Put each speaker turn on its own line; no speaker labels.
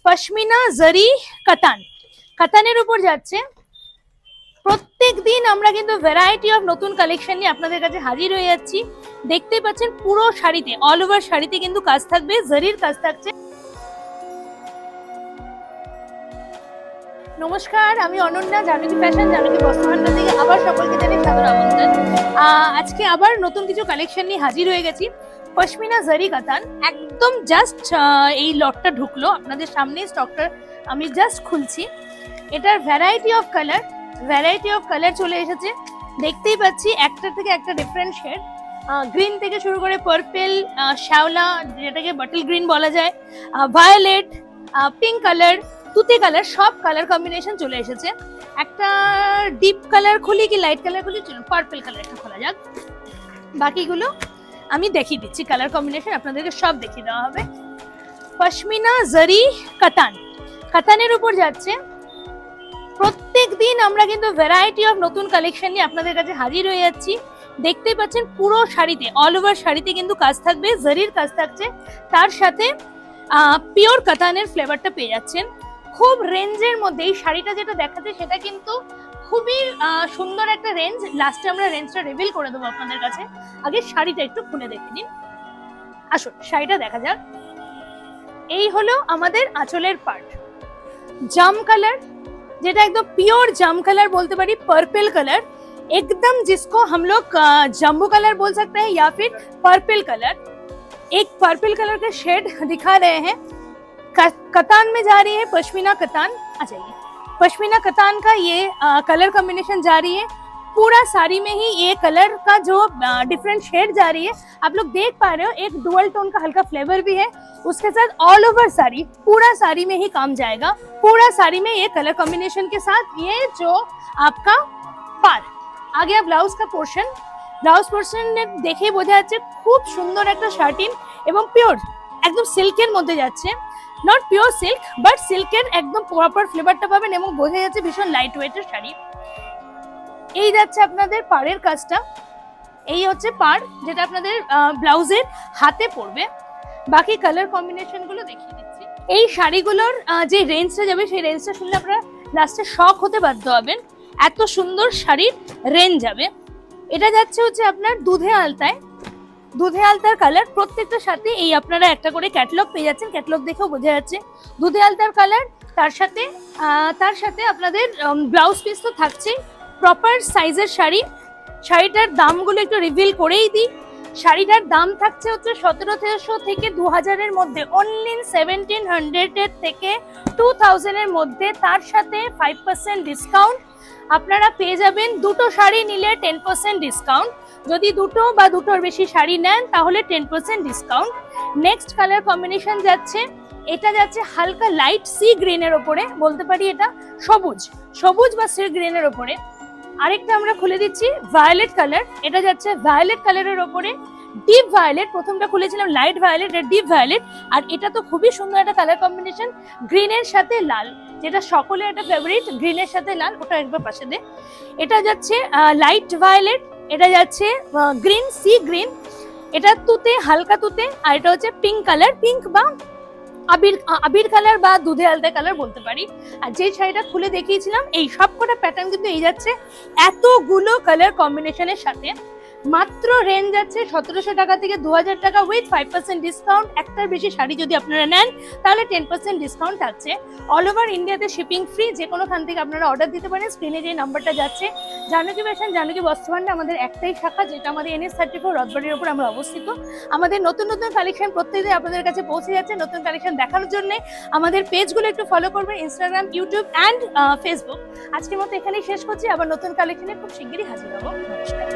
পশমিনা জরি কাতান, কাতানের উপর যাচ্ছে। প্রত্যেক দিন আমরা কিন্তু ভ্যারাইটি অফ নতুন কালেকশন নিয়ে আপনাদের কাছে হাজির হয়ে যাচ্ছি। দেখতেই পাচ্ছেন পুরো শাড়িতে, অল ওভার শাড়িতে কিন্তু কাজ থাকবে, জরির কাজ থাকছে। নমস্কার, আমি অনন্যা, জানকী ফ্যাশন, জানকী বস্ত্রভান্ডার থেকে আবার সকলকে জানাই সাদর আমন্ত্রণ। আজকে আবার নতুন কিছু কালেকশন নিয়ে হাজির হয়ে গেছি। পশমিনা জরি কাতান একদম জাস্ট এই লটটা ঢুকলো আপনাদের সামনে, স্টকটা আমি জাস্ট খুলছি। এটার ভ্যারাইটি অফ কালার চলে এসেছে। দেখতেই পাচ্ছি একটা থেকে একটা ডিফারেন্ট শেড, গ্রিন থেকে শুরু করে পার্পেল, শ্যাওলা যেটাকে বটল গ্রিন বলা যায়, ভায়োলেট, পিঙ্ক কালার, তুতে কালার, সব কালার কম্বিনেশন চলে এসেছে। একটা ডিপ কালার খুলি কি লাইট কালার খুলি? চলুন পার্পল কালারটা খোলা যাক, বাকিগুলো আমি দেখিয়ে দিচ্ছি। কালার কম্বিনেশন আপনাদেরকে সব দেখিয়ে দেওয়া হবে। পশমিনা জরি কাতান, কাতানের উপর যাচ্ছে। প্রত্যেক দিন আমরা কিন্তু ভ্যারাইটি অফ নতুন কালেকশন নিয়ে আপনাদের কাছে হাজির হয়ে যাচ্ছি। দেখতেই পাচ্ছেন পুরো শাড়িতে, অল ওভার শাড়িতে কিন্তু কাজ থাকবে, জরির কাজ থাকছে। তার সাথে পিওর কাতানের ফ্লেভারটা পেয়ে যাচ্ছেন। খুব রেঞ্জের মধ্যে এই শাড়িটা যেটা দেখাচ্ছে সেটা কিন্তু খুবই সুন্দর একটা রেঞ্জ। লাস্টে আমরা রেঞ্জটা রিভিল করে দেবো আপনাদের কাছে। আগে শাড়িটা একটু খুলে দেখে নিন। আসুন শাড়িটা দেখা যাক। এই হলো আমাদের আঁচলের পার্ট, জাম কালার, যেটা একদম পিওর জাম कलर बोलते पारी, पर्पल कलर एकदम, जिसको हम लोग जम्बू कलर बोल सकते हैं या फिर पर्पल कलर। एक पर्पल कलर का शेड दिखा रहे हैं। कतान में जा रही है पश्मीना कतान। अच्छा, ये पश्मीना कतान का ये कलर कॉम्बिनेशन जा रही है। पूरा साड़ी में ही ये कलर का जो डिफरेंट शेड जा रही है, आप लोग देख पा रहे हो। एक डुअल टोन का हल्का फ्लेवर भी है, उसके साथ ऑल ओवर साड़ी, पूरा साड़ी में ही काम जाएगा। पूरा साड़ी में ये कलर कॉम्बिनेशन के साथ ये जो आपका पार आ गया ब्लाउज का पोर्शन। ब्लाउज पोर्शन দেখে বোঝা যাচ্ছে খুব সুন্দর একটা শার্টিন এবং পিওর একদম সিল্কের মধ্যে যাচ্ছে। নট পিওর সিল্ক বাট সিল্কের একদম প্রপার ফ্লেভারটা পাবেন এবং বোঝা যাচ্ছে ভীষণ লাইট ওয়েটের শাড়ি। এই যাচ্ছে আপনাদের পাড়ের কাজটা। এই হচ্ছে পাড়, যেটা আপনাদের ব্লাউজের হাতে পড়বে। বাকি কালার কম্বিনেশন গুলো দেখিয়ে দিচ্ছি। এই শাড়িগুলোর যে রেঞ্জটা যাবে সেই রেঞ্জটা শুনলে আপনারা লাস্টে শক হতে বাধ্য হবেন। এত সুন্দর শাড়ির রেঞ্জ যাবে। এটা যাচ্ছে হচ্ছে আপনার দুধে আলতায়, দুধে আলতার কালার। প্রত্যেকটার সাথে এই আপনারা একটা করে ক্যাটালগ পেয়ে যাচ্ছেন, ক্যাটালগ দেখেও বোঝা যাচ্ছে দুধে আলতার কালার। তার সাথে আপনাদের ব্লাউজ পিস তো থাকছেই, প্রপার সাইজের শাড়ি। শাড়িটার দামগুলো একটু রিভিল করেই দিই। শাড়িটার দাম থাকছে হচ্ছে 1700 থেকে 2000-এর মধ্যে, অনলি 1700 থেকে 2000-এর মধ্যে। তার সাথে 5% ডিসকাউন্ট আপনারা পেয়ে যাবেন। দুটো শাড়ি নিলে 10% ডিসকাউন্ট। যদি দুটো বা দুটোর বেশি শাড়ি নেন তাহলে 10% ডিসকাউন্ট। নেক্সট কালার কম্বিনেশন যাচ্ছে, এটা যাচ্ছে হালকা লাইট সি গ্রিনের ওপরে, বলতে পারি এটা সবুজ বা সি গ্রিনের ওপরে। আরেকটা আমরা খুলে দিচ্ছি ভায়োলেট কালার। এটা যাচ্ছে ভায়োলেট কালারের ওপরে, ডিপ ভায়োলেট। প্রথমটা খুলেছিলাম লাইট ভায়োলেট, এটা ডিপ ভায়োলেট। আর এটা তো খুবই সুন্দর একটা কালার কম্বিনেশন, গ্রিনের সাথে লাল, যেটা সকলের একটা ফেভারিট, গ্রিনের সাথে লাল। ওটা একবার পাশে দে। এটা যাচ্ছে লাইট ভায়োলেট, এটা যাচ্ছে গ্রিন, সি গ্রিন, এটা তুতে, হালকা তুতে। আর এটা হচ্ছে পিঙ্ক কালার, পিঙ্ক বা আবির কালার বা দুধে আলতা কালার বলতে পারি। আর যে শাড়িটা খুলে দেখিয়েছিলাম এই সবকটা প্যাটার্ন কিন্তু এই যাচ্ছে এতগুলো কালার কম্বিনেশনের সাথে। মাত্র রেঞ্জ যাচ্ছে 1700 টাকা থেকে 2000 টাকা উইথ 5% ডিসকাউন্ট। একটার বেশি শাড়ি যদি আপনারা নেন তাহলে 10% ডিসকাউন্ট থাকছে। অল ওভার ইন্ডিয়াতে শিপিং ফ্রি। যে কোনো খান থেকে আপনারা অর্ডার দিতে পারেন। স্ক্রিনে যে নাম্বারটা যাচ্ছে, জানকী ফ্যাশন, জানকী বস্ত্রভান্ডার আমাদের একটাই শাখা, যেটা আমাদের NS34 রথবাড়ির উপর আমরা অবস্থিত। আমাদের নতুন নতুন কালেকশন প্রত্যেকদিন আপনাদের কাছে পৌঁছে যাচ্ছে। নতুন কালেকশন দেখানোর জন্য আমাদের পেজগুলো একটু ফলো করবেন, ইনস্টাগ্রাম, ইউটিউব অ্যান্ড ফেসবুক। আজকের মতো এখানেই শেষ করছি। আবার নতুন কালেকশনে খুব শিগগিরই হাজির হবো। নমস্কার।